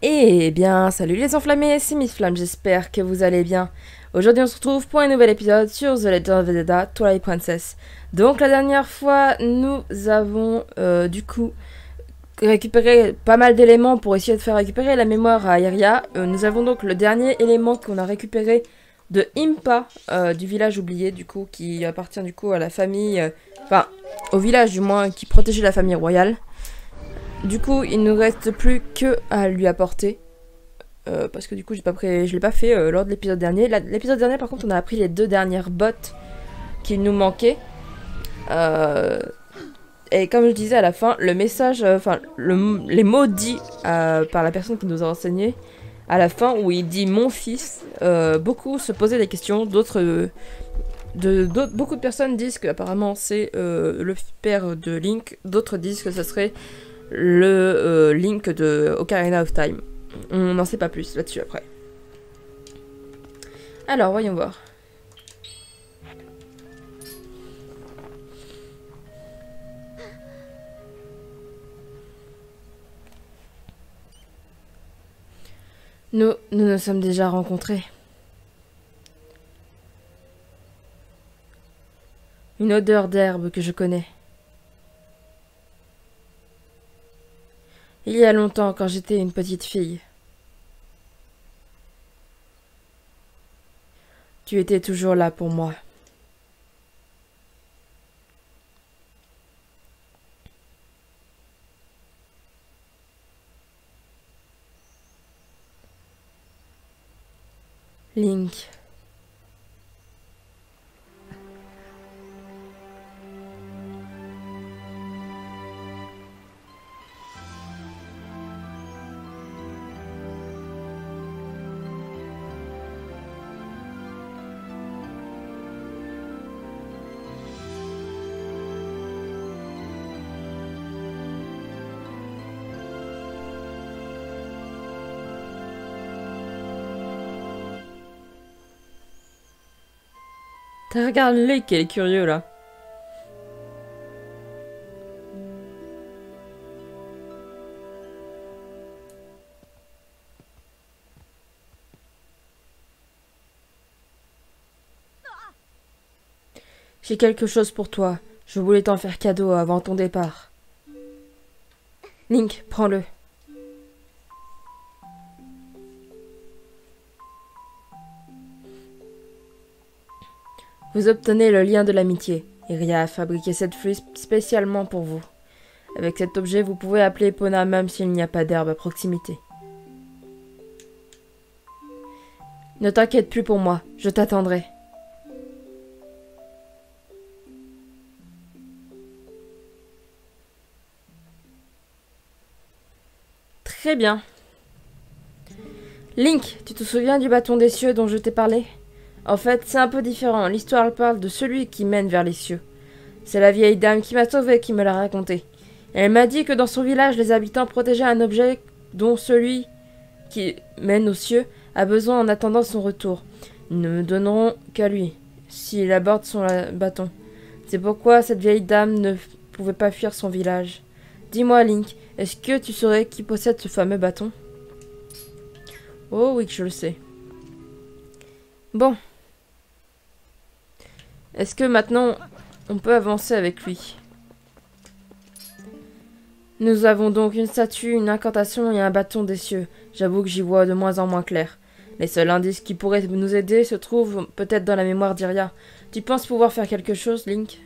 Eh bien, salut les enflammés, c'est Miss Flamme, j'espère que vous allez bien. Aujourd'hui, on se retrouve pour un nouvel épisode sur The Legend of Zelda Twilight Princess. Donc, la dernière fois, nous avons du coup récupéré pas mal d'éléments pour essayer de faire récupérer la mémoire à Iria. Nous avons donc le dernier élément qu'on a récupéré de Impa, du village oublié, du coup, qui appartient du coup à la famille, enfin, au village du moins, qui protégeait la famille royale. Du coup, il ne nous reste plus que à lui apporter. Parce que du coup, je l'ai pas fait lors de l'épisode dernier. L'épisode dernier, par contre, on a appris les deux dernières bottes qu'il nous manquaient. Euh, et comme je disais à la fin, le message, les mots dits par la personne qui nous a enseigné, à la fin où il dit mon fils, beaucoup se posaient des questions. Beaucoup de personnes disent qu'apparemment c'est le père de Link. D'autres disent que ce serait le Link de Ocarina of Time. On n'en sait pas plus là-dessus après. Alors, voyons voir. Nous sommes déjà rencontrés. Une odeur d'herbe que je connais. Il y a longtemps, quand j'étais une petite fille. Tu étais toujours là pour moi. Link. Regarde-le, qu'il est curieux là. J'ai quelque chose pour toi. Je voulais t'en faire cadeau avant ton départ. Link, prends-le. Vous obtenez le lien de l'amitié. Iria a fabriqué cette flûte spécialement pour vous. Avec cet objet, vous pouvez appeler Epona même s'il n'y a pas d'herbe à proximité. Ne t'inquiète plus pour moi, je t'attendrai. Très bien. Link, tu te souviens du bâton des cieux dont je t'ai parlé? En fait, c'est un peu différent. L'histoire parle de celui qui mène vers les cieux. C'est la vieille dame qui m'a sauvé qui me l'a raconté. Elle m'a dit que dans son village, les habitants protégeaient un objet dont celui qui mène aux cieux a besoin en attendant son retour. Ils ne me donneront qu'à lui, s'il aborde son bâton. C'est pourquoi cette vieille dame ne pouvait pas fuir son village. Dis-moi, Link, est-ce que tu saurais qui possède ce fameux bâton? Oh oui que je le sais. Bon. Est-ce que maintenant, on peut avancer avec lui? Nous avons donc une statue, une incantation et un bâton des cieux. J'avoue que j'y vois de moins en moins clair. Les seuls indices qui pourraient nous aider se trouvent peut-être dans la mémoire d'Iria. Tu penses pouvoir faire quelque chose, Link?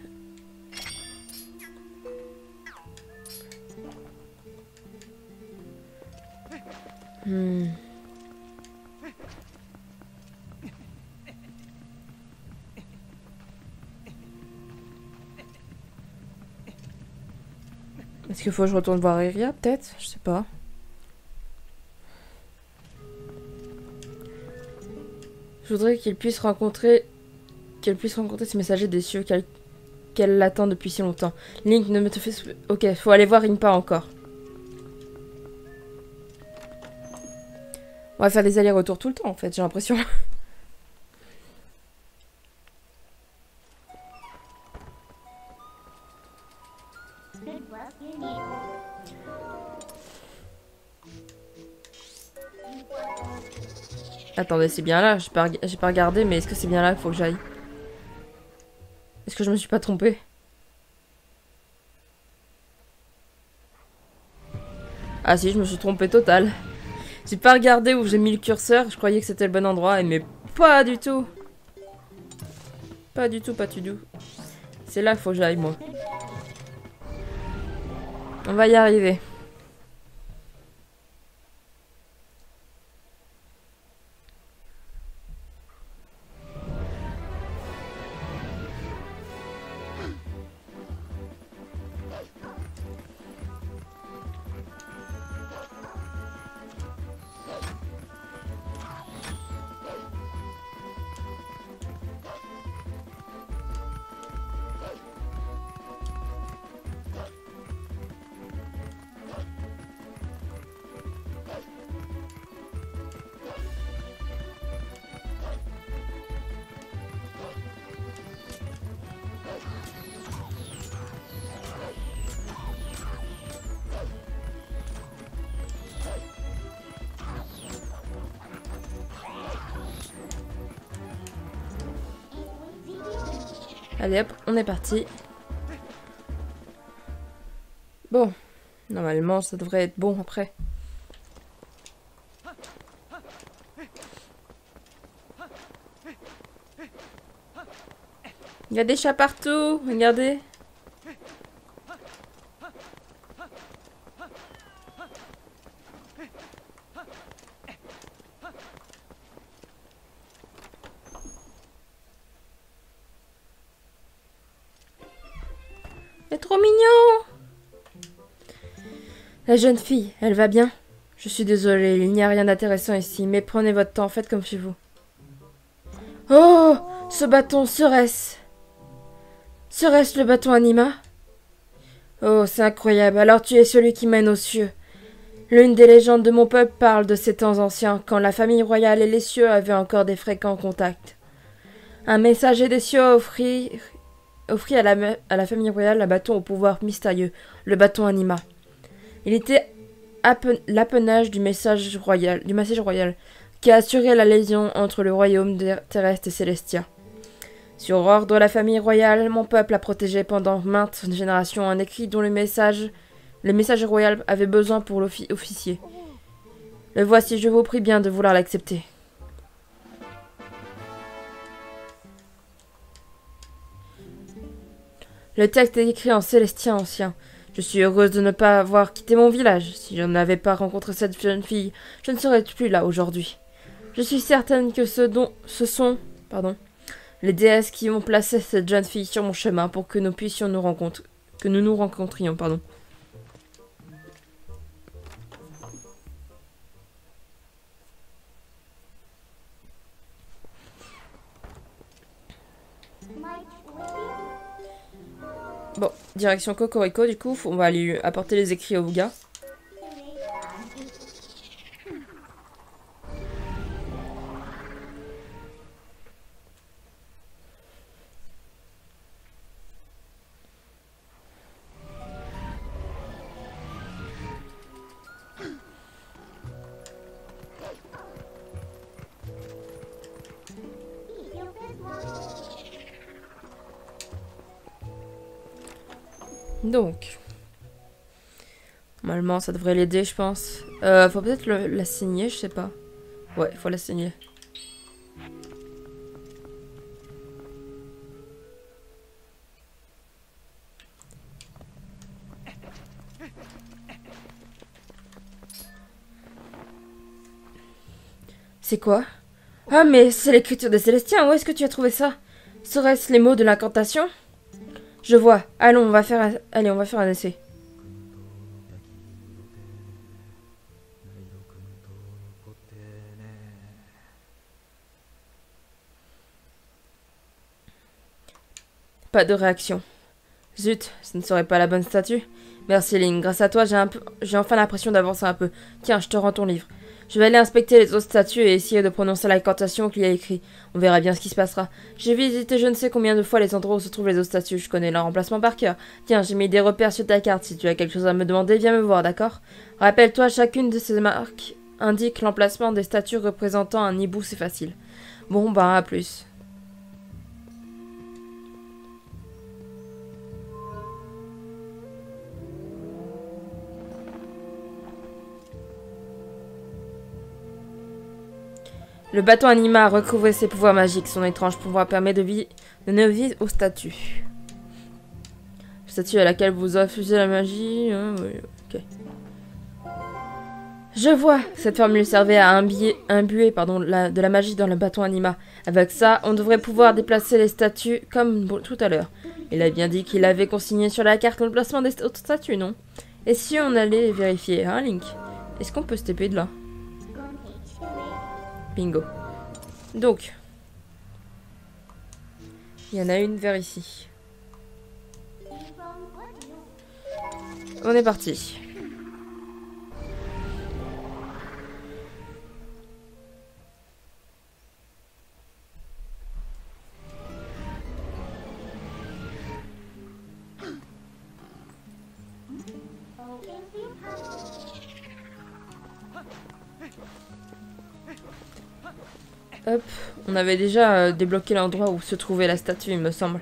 Est-ce qu'il faut que je retourne voir Iria, peut-être? Je sais pas. Je voudrais qu'elle puisse rencontrer ce messager des cieux qu'elle l'attend depuis si longtemps. Link, ne me te fais... Ok, faut aller voir Impa encore. On va faire des allers-retours tout le temps, en fait, j'ai l'impression. Attendez, c'est bien là. J'ai pas regardé, mais est-ce que c'est bien là qu'il faut que j'aille? Est-ce que je me suis pas trompée? Ah si, je me suis trompée total. J'ai pas regardé où j'ai mis le curseur. Je croyais que c'était le bon endroit, mais pas du tout. Pas du tout, pas du tout. C'est là qu'il faut que j'aille, moi. On va y arriver. Allez hop, on est parti. Bon, normalement ça devrait être bon après. Il y a des chats partout, regardez. C'est trop mignon. La jeune fille, elle va bien? Je suis désolée, il n'y a rien d'intéressant ici, mais prenez votre temps, faites comme chez vous. Oh, ce bâton, serait-ce le bâton Anima? Oh, c'est incroyable, alors tu es celui qui mène aux cieux. L'une des légendes de mon peuple parle de ces temps anciens, quand la famille royale et les cieux avaient encore des fréquents contacts. Un messager des cieux offrit à la famille royale un bâton au pouvoir mystérieux, le bâton Anima. Il était l'apanage du message royal, qui a assuré la liaison entre le royaume terrestre et célestien. Sur ordre de la famille royale, mon peuple a protégé pendant maintes générations un écrit dont le message royal avait besoin pour l'officier. Le voici, je vous prie bien de vouloir l'accepter. Le texte est écrit en célestien ancien. Je suis heureuse de ne pas avoir quitté mon village. Si je n'avais pas rencontré cette jeune fille, je ne serais plus là aujourd'hui. Je suis certaine que ce sont les déesses qui ont placé cette jeune fille sur mon chemin pour que nous puissions nous rencontrions. Bon, direction Cocorico, du coup, on va aller apporter les écrits au gars. Donc, normalement, ça devrait l'aider, je pense. Faut peut-être la signer, je sais pas. Ouais, faut la signer. C'est quoi? Ah, mais c'est l'écriture des Célestiens, où est-ce que tu as trouvé ça? Serait-ce les mots de l'incantation? Je vois. Allons, on va faire un essai. Pas de réaction. Zut, ce ne serait pas la bonne statue. Merci Lynn, grâce à toi, j'ai enfin l'impression d'avancer un peu. Tiens, je te rends ton livre. Je vais aller inspecter les autres statues et essayer de prononcer l'incantation qu'il y a écrit. On verra bien ce qui se passera. J'ai visité je ne sais combien de fois les endroits où se trouvent les autres statues. Je connais leur emplacement par cœur. Tiens, j'ai mis des repères sur ta carte. Si tu as quelque chose à me demander, viens me voir, d'accord? Rappelle-toi, chacune de ces marques indique l'emplacement des statues représentant un hibou, c'est facile. Bon, bah, à plus. Le bâton anima a recouvré ses pouvoirs magiques. Son étrange pouvoir permet de donner vie aux statues. Statue à laquelle vous infusez la magie. Oui, ok. Je vois. Cette formule servait à imbuer de la magie dans le bâton anima. Avec ça, on devrait pouvoir déplacer les statues comme tout à l'heure. Il a bien dit qu'il avait consigné sur la carte le placement des autres statues, non? Et si on allait les vérifier, hein, Link? Est-ce qu'on peut se taper de là? Bingo. Donc, il y en a une vers ici. On est parti. Hop, on avait déjà débloqué l'endroit où se trouvait la statue, il me semble.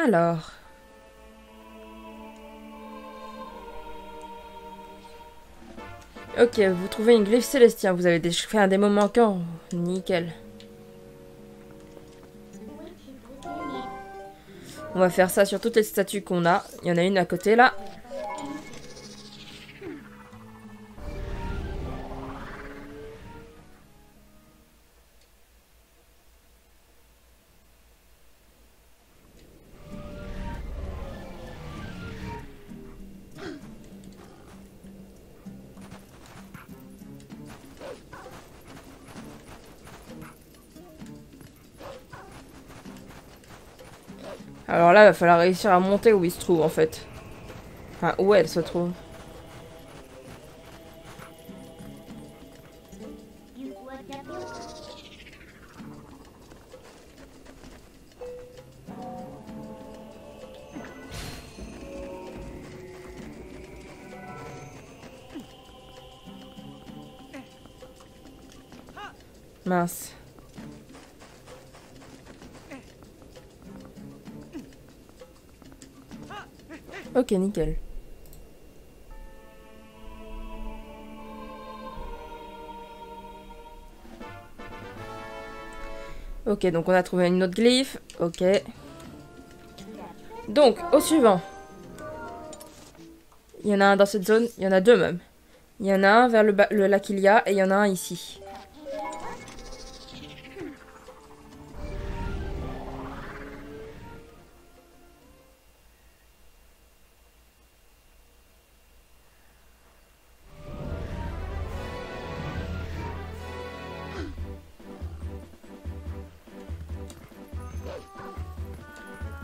Alors. Ok, vous trouvez une glyphe célestien. Vous avez fait un démo manquant. Nickel. On va faire ça sur toutes les statues qu'on a. Il y en a une à côté là. Alors là, il va falloir réussir à monter où il se trouve en fait. Enfin, où elle se trouve. Mince. Ok, nickel. Ok, donc on a trouvé une autre glyphe. Ok. Donc, au suivant. Il y en a un dans cette zone. Il y en a deux même. Il y en a un vers le lac Ilia et il y en a un ici.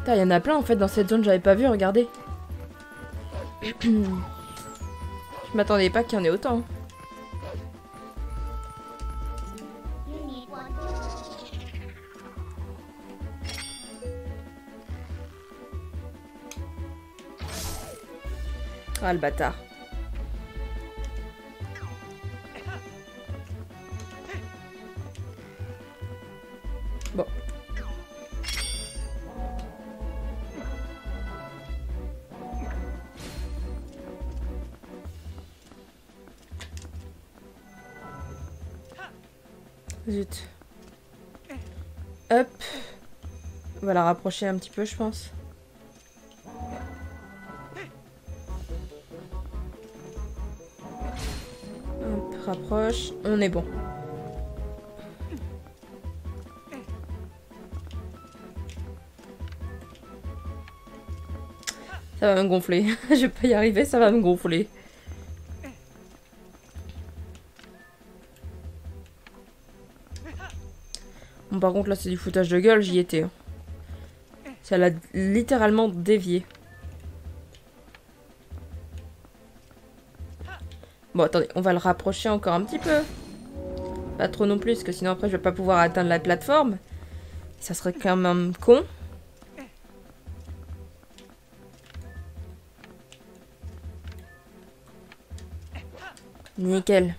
Il y en a plein en fait dans cette zone, j'avais pas vu, regardez. Je m'attendais pas qu'il y en ait autant. Ah le bâtard. Bon. Zut. Hop. On va la rapprocher un petit peu, je pense. Hop, rapproche. On est bon. Ça va me gonfler. Je vais pas y arriver, ça va me gonfler. Bon, par contre, là, c'est du foutage de gueule, j'y étais. Hein. Ça l'a littéralement dévié. Bon, attendez, on va le rapprocher encore un petit peu. Pas trop non plus, parce que sinon après, je vais pas pouvoir atteindre la plateforme. Ça serait quand même con. Nickel.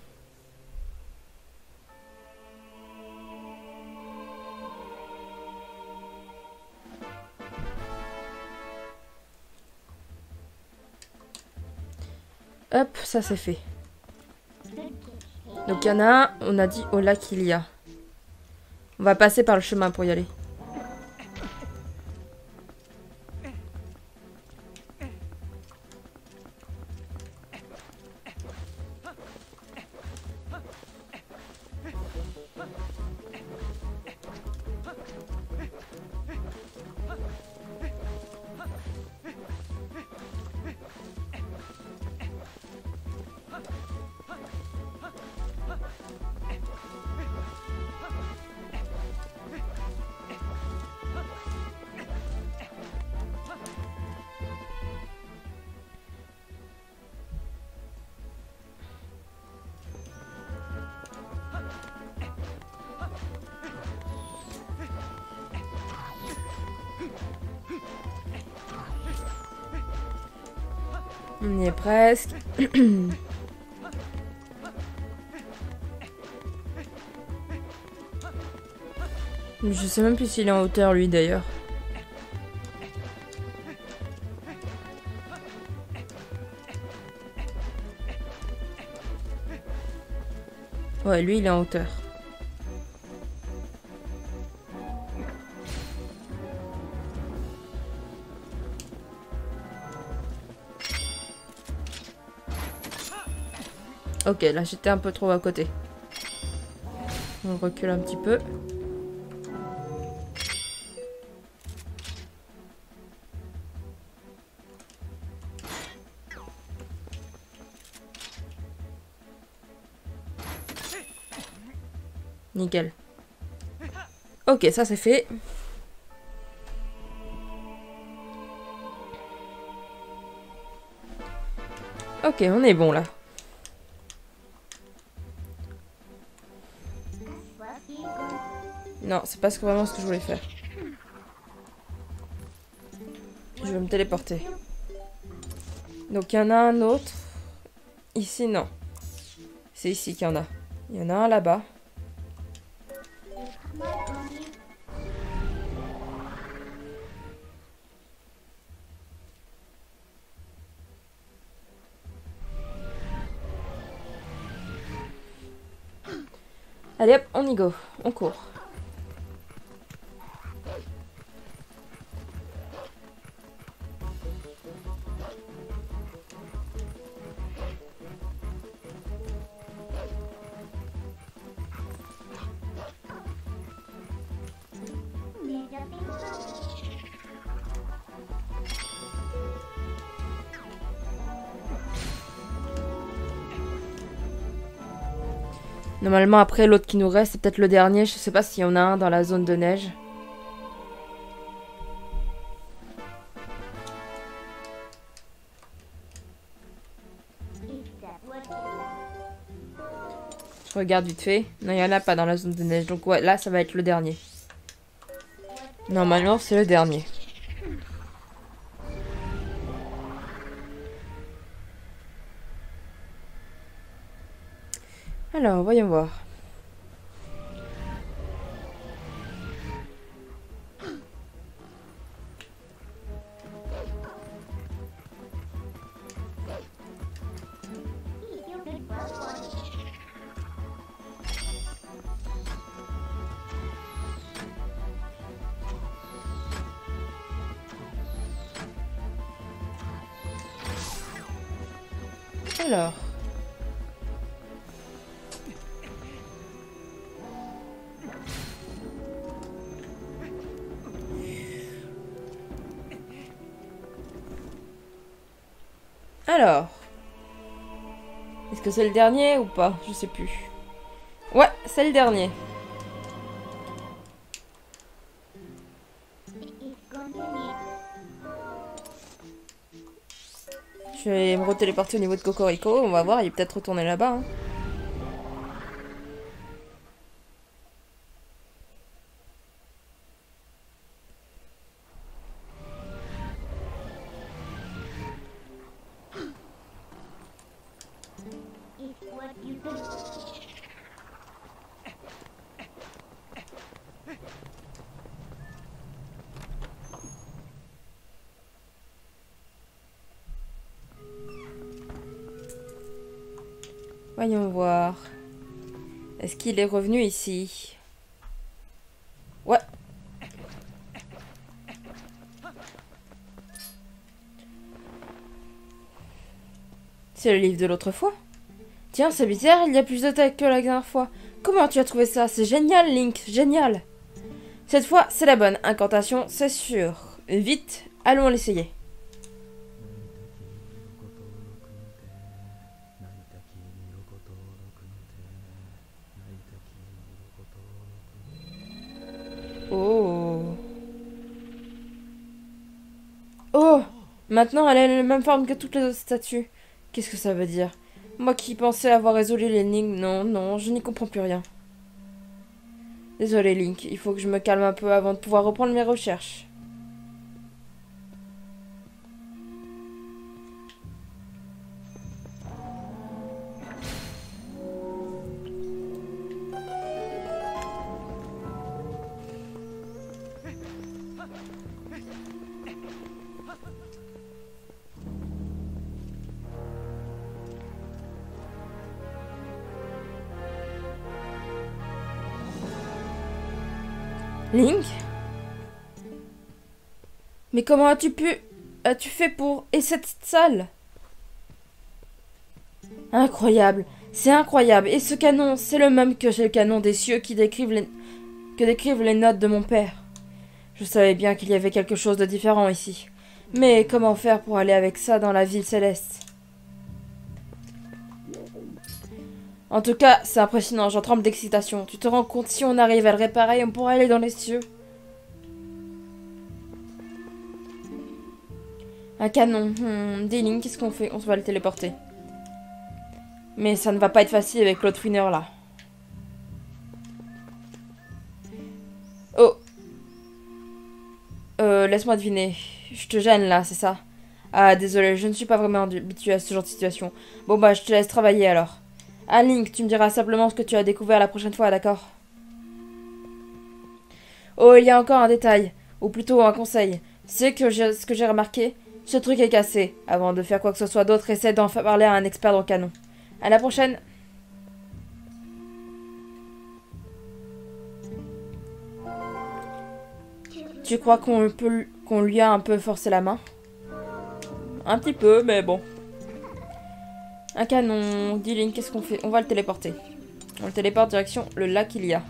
Hop, ça c'est fait. Donc il y en a un, on a dit au lac il y a. On va passer par le chemin pour y aller. On y est presque. Je sais même plus s'il est en hauteur lui d'ailleurs. Ouais, lui il est en hauteur. Ok, là j'étais un peu trop à côté. On recule un petit peu. Nickel. Ok, ça c'est fait. Ok, on est bon là. Non, c'est pas vraiment ce que je voulais faire. Je vais me téléporter. Donc il y en a un autre. Ici, non. C'est ici qu'il y en a. Il y en a un là-bas. Allez hop, on y go. On court. Normalement, après, l'autre qui nous reste, c'est peut-être le dernier. Je sais pas s'il y en a un dans la zone de neige. Je regarde vite fait. Non, il n'y en a pas dans la zone de neige. Donc ouais, là, ça va être le dernier. Normalement, c'est le dernier. Alors, voyons voir. Alors. Alors. Est-ce que c'est le dernier ou pas? Je sais plus. Ouais, c'est le dernier. Je vais me retéléporter au niveau de Cocorico. On va voir, il est peut-être retourné là-bas. Hein. Voyons voir. Est-ce qu'il est revenu ici? Ouais. C'est le livre de l'autre fois. Tiens, c'est bizarre, il y a plus de texte que la dernière fois. Comment tu as trouvé ça? C'est génial, Link, génial. Cette fois, c'est la bonne incantation, c'est sûr. Vite, allons l'essayer. Oh. Oh. Maintenant, elle a la même forme que toutes les autres statues. Qu'est-ce que ça veut dire? Moi qui pensais avoir résolu l'énigme, non, non, je n'y comprends plus rien. Désolé, Link, il faut que je me calme un peu avant de pouvoir reprendre mes recherches. Link? Mais comment as-tu fait pour... Et cette salle? Incroyable. C'est incroyable. Et ce canon, c'est le même que le canon des cieux que décrivent les notes de mon père. Je savais bien qu'il y avait quelque chose de différent ici. Mais comment faire pour aller avec ça dans la ville céleste? En tout cas, c'est impressionnant, j'en tremble d'excitation. Tu te rends compte, si on arrive à le réparer, on pourra aller dans les cieux. Un canon. Des lignes, qu'est-ce qu'on fait? On va le téléporter. Mais ça ne va pas être facile avec l'autre winner là. Oh. Laisse-moi deviner. Je te gêne là, c'est ça? Ah, désolé, je ne suis pas vraiment habituée à ce genre de situation. Bon bah, je te laisse travailler alors. Ah, Link, tu me diras simplement ce que tu as découvert la prochaine fois, d'accord? Oh, il y a encore un détail. Ou plutôt un conseil. C'est que ce que j'ai remarqué, ce truc est cassé. Avant de faire quoi que ce soit d'autre, essaie d'en parler à un expert dans le canon. À la prochaine. Tu crois qu'on lui a un peu forcé la main? Un petit peu, mais bon. Un canon. Dis Link, qu'est-ce qu'on fait? On va le téléporter. On le téléporte direction le lac Ilia.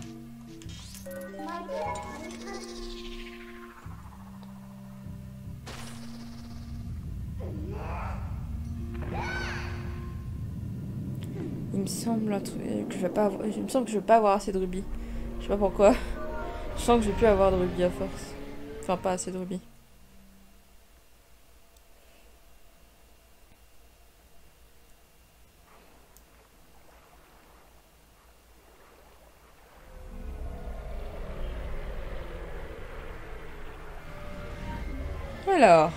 Il me semble que je vais pas avoir... Il me semble que je vais pas avoir assez de rubis. Je sais pas pourquoi. Je sens que je vais plus avoir de rubis à force. Enfin, pas assez de rubis. Alors.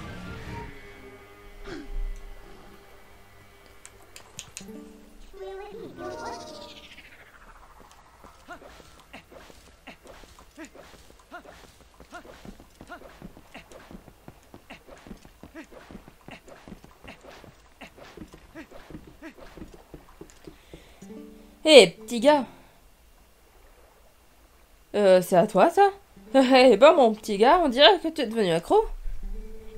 Hé, petit gars. C'est à toi, ça? Eh ben, mon petit gars, on dirait que tu es devenu accro.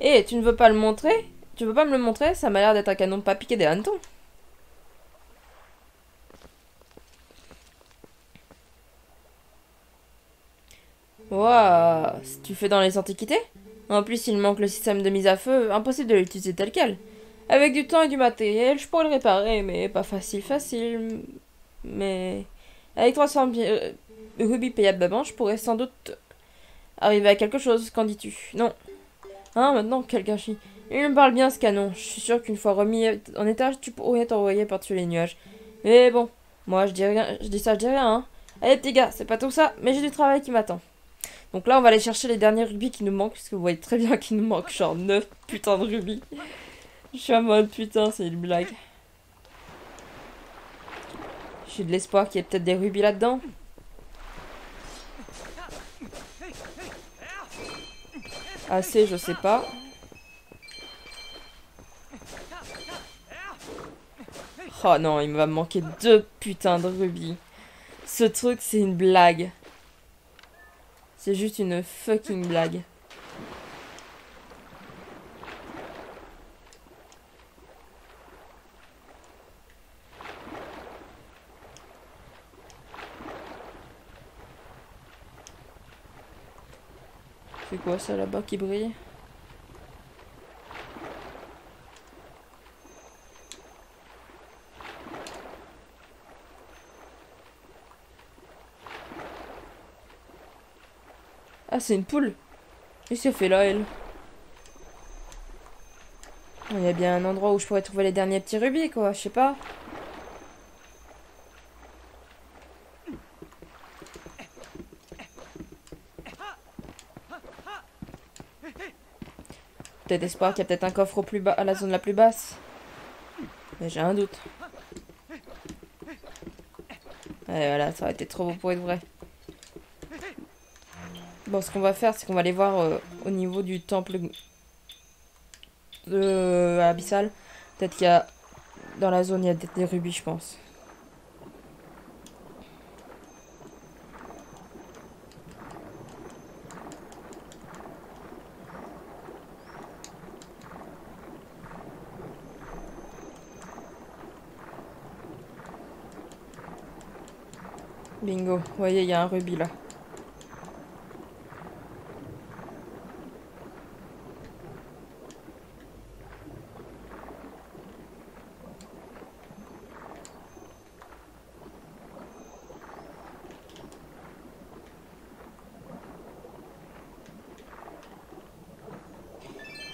Eh, tu ne veux pas le montrer? Tu veux pas me le montrer? Ça m'a l'air d'être un canon pas piqué des hannetons. Waouh, tu fais dans les antiquités? En plus, il manque le système de mise à feu, impossible de l'utiliser tel quel. Avec du temps et du matériel, je pourrais le réparer, mais pas facile. Mais avec 300 rubis payables d'avance, je pourrais sans doute arriver à quelque chose. Qu'en dis-tu? Non. Hein, maintenant, quel gâchis. Il me parle bien ce canon. Je suis sûr qu'une fois remis en étage, tu pourrais t'envoyer par-dessus les nuages. Mais bon, moi je dis rien, je dis ça, je dis rien, hein. Allez petit gars, c'est pas tout ça, mais j'ai du travail qui m'attend. Donc là, on va aller chercher les derniers rubis qui nous manquent, puisque vous voyez très bien qu'il nous manque genre 9 putains de rubis. Je suis en mode putain, c'est une blague. J'ai de l'espoir qu'il y ait peut-être des rubis là-dedans. Assez, je sais pas. Oh non, il va me manquer 2 putains de rubis. Ce truc, c'est une blague. C'est juste une fucking blague. C'est quoi ça là-bas qui brille? Ah, c'est une poule. Qu'est-ce qu'elle fait là, elle? Il y a bien un endroit où je pourrais trouver les derniers petits rubis, quoi. Je sais pas. Peut-être espoir qu'il y a peut-être un coffre au plus bas, à la zone la plus basse. Mais j'ai un doute. Allez, voilà, ça aurait été trop beau pour être vrai. Bon, ce qu'on va faire, c'est qu'on va aller voir au niveau du temple abyssal. Peut-être qu'il y a... Dans la zone, il y a des rubis, je pense. Bingo. Vous voyez, il y a un rubis là.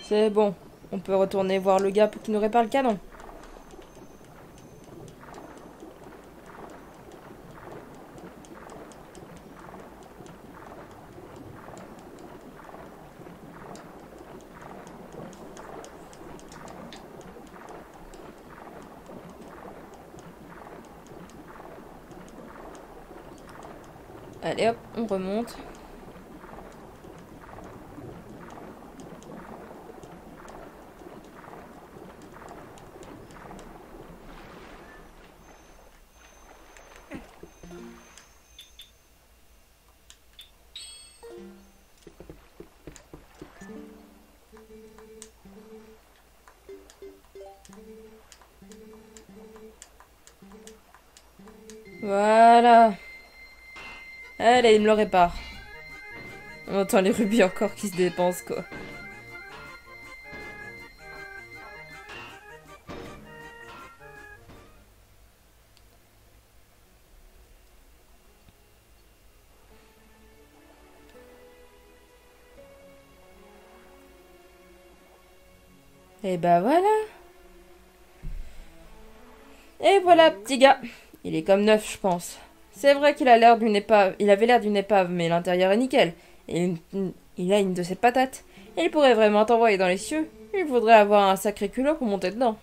C'est bon. On peut retourner voir le gars pour qu'il nous répare le canon. Allez hop, on remonte. Voilà. Allez, il me le répare. On entend les rubis encore qui se dépensent, quoi. Et bah voilà. Et voilà, petit gars. Il est comme neuf, je pense. C'est vrai qu'il a l'air d'une épave. Il avait l'air d'une épave, mais l'intérieur est nickel. Et il a une de ses patates. Il pourrait vraiment t'envoyer dans les cieux. Il faudrait avoir un sacré culot pour monter dedans.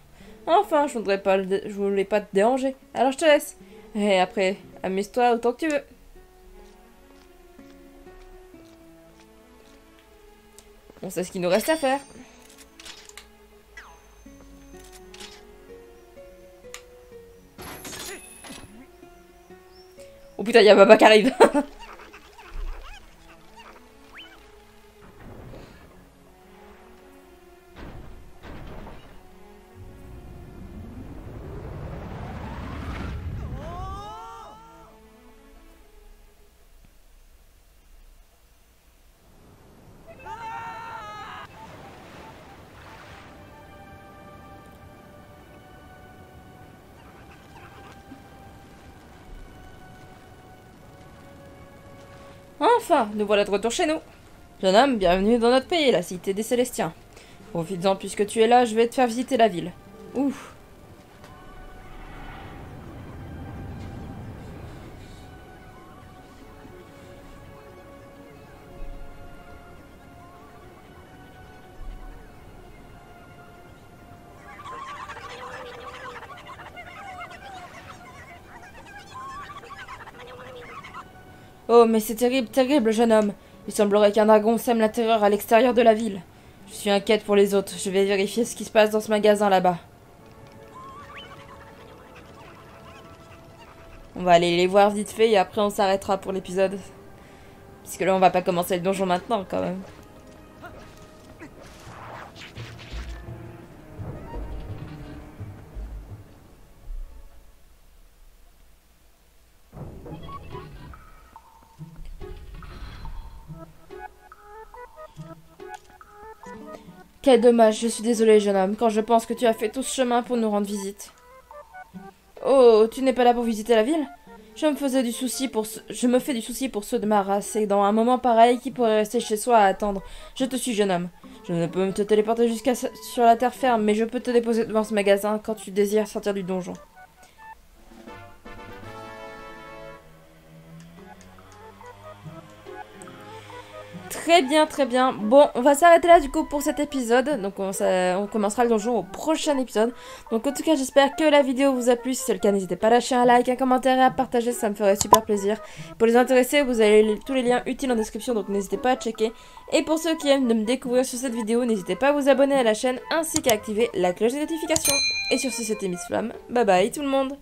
Enfin, je voulais pas te déranger. Alors je te laisse. Et après, amuse-toi autant que tu veux. On sait ce qu'il nous reste à faire. Oh putain, il y a Baba qui arrive. Enfin, nous voilà de retour chez nous. Jeune homme, bienvenue dans notre pays, la cité des Célestiens. Profites-en puisque tu es là, je vais te faire visiter la ville. Ouf. Oh, mais c'est terrible, terrible, jeune homme. Il semblerait qu'un dragon sème la terreur à l'extérieur de la ville. Je suis inquiète pour les autres. Je vais vérifier ce qui se passe dans ce magasin là-bas. On va aller les voir vite fait et après on s'arrêtera pour l'épisode. Puisque là on va pas commencer le donjon maintenant quand même. Quel dommage, je suis désolée jeune homme, quand je pense que tu as fait tout ce chemin pour nous rendre visite. Oh, tu n'es pas là pour visiter la ville? Je me fais du souci pour ceux de ma race, et dans un moment pareil, qui pourrait rester chez soi à attendre? Je te suis, jeune homme. Je ne peux te téléporter sur la terre ferme, mais je peux te déposer devant ce magasin quand tu désires sortir du donjon. Très bien, très bien. Bon, on va s'arrêter là du coup pour cet épisode. Donc on commencera le donjon au prochain épisode. Donc en tout cas, j'espère que la vidéo vous a plu. Si c'est le cas, n'hésitez pas à lâcher un like, un commentaire et à partager, ça me ferait super plaisir. Pour les intéressés, vous avez tous les liens utiles en description, donc n'hésitez pas à checker. Et pour ceux qui aiment de me découvrir sur cette vidéo, n'hésitez pas à vous abonner à la chaîne ainsi qu'à activer la cloche de notification. Et sur ce, c'était Miss Flamme. Bye bye tout le monde.